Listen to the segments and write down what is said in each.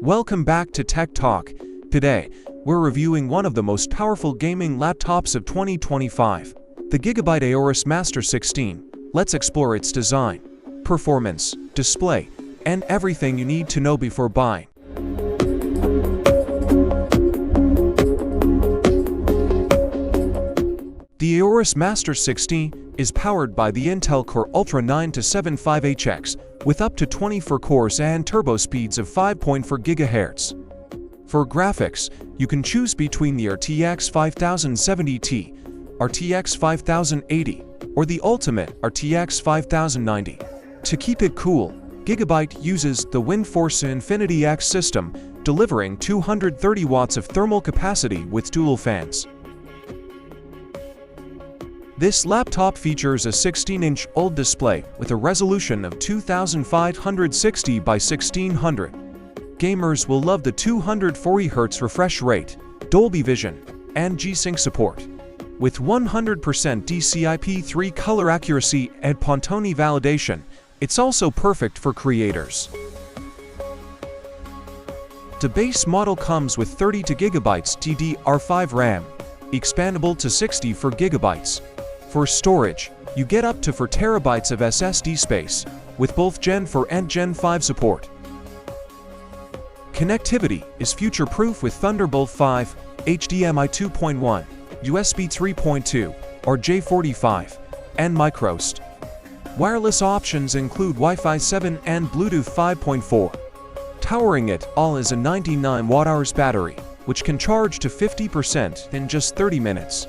Welcome back to Tech Talk. Today, we're reviewing one of the most powerful gaming laptops of 2025, the Gigabyte AORUS Master 16. Let's explore its design, performance, display, and everything you need to know before buying. The AORUS Master 16 is powered by the Intel Core Ultra 9-75HX with up to 24 cores and turbo speeds of 5.4 GHz. For graphics, you can choose between the RTX 5070 RTX 5080, or the ultimate RTX 5090. To keep it cool, Gigabyte uses the WINDFORCE Infinity X system, delivering 230 watts of thermal capacity with dual fans. This laptop features a 16-inch OLED display with a resolution of 2560 by 1600. Gamers will love the 240 Hz refresh rate, Dolby Vision, and G-Sync support. With 100% DCI-P3 color accuracy and Pantone validation, it's also perfect for creators. The base model comes with 32 GB DDR5 RAM, expandable to 64 GB. For storage, you get up to 4 TB of SSD space, with both Gen4 and Gen5 support. Connectivity is future-proof with Thunderbolt 5, HDMI 2.1, USB 3.2, or J45, and microSD. Wireless options include Wi-Fi 7 and Bluetooth 5.4. Powering it all is a 99 Wh battery, which can charge to 50% in just 30 minutes.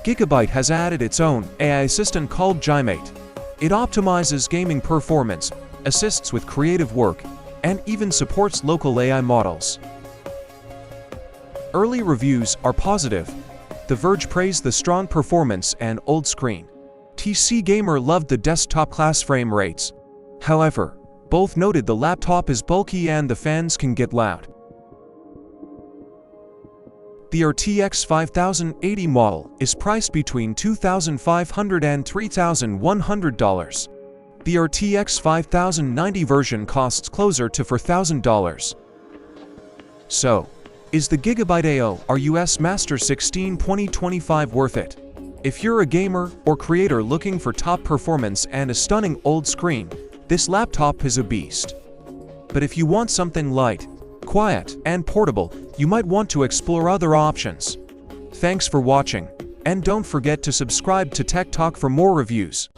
Gigabyte has added its own AI assistant called GiMATE. It optimizes gaming performance, assists with creative work, and even supports local AI models. Early reviews are positive. The Verge praised the strong performance and OLED screen. TC Gamer loved the desktop-class frame rates. However, both noted the laptop is bulky and the fans can get loud. The RTX 5080 model is priced between $2,500 and $3,100. The RTX 5090 version costs closer to $4,000. So, is the Gigabyte AORUS Master 16 2025 worth it? If you're a gamer or creator looking for top performance and a stunning OLED screen, this laptop is a beast. But if you want something light, quiet, and portable, you might want to explore other options. Thanks for watching, and don't forget to subscribe to Tech Talk for more reviews.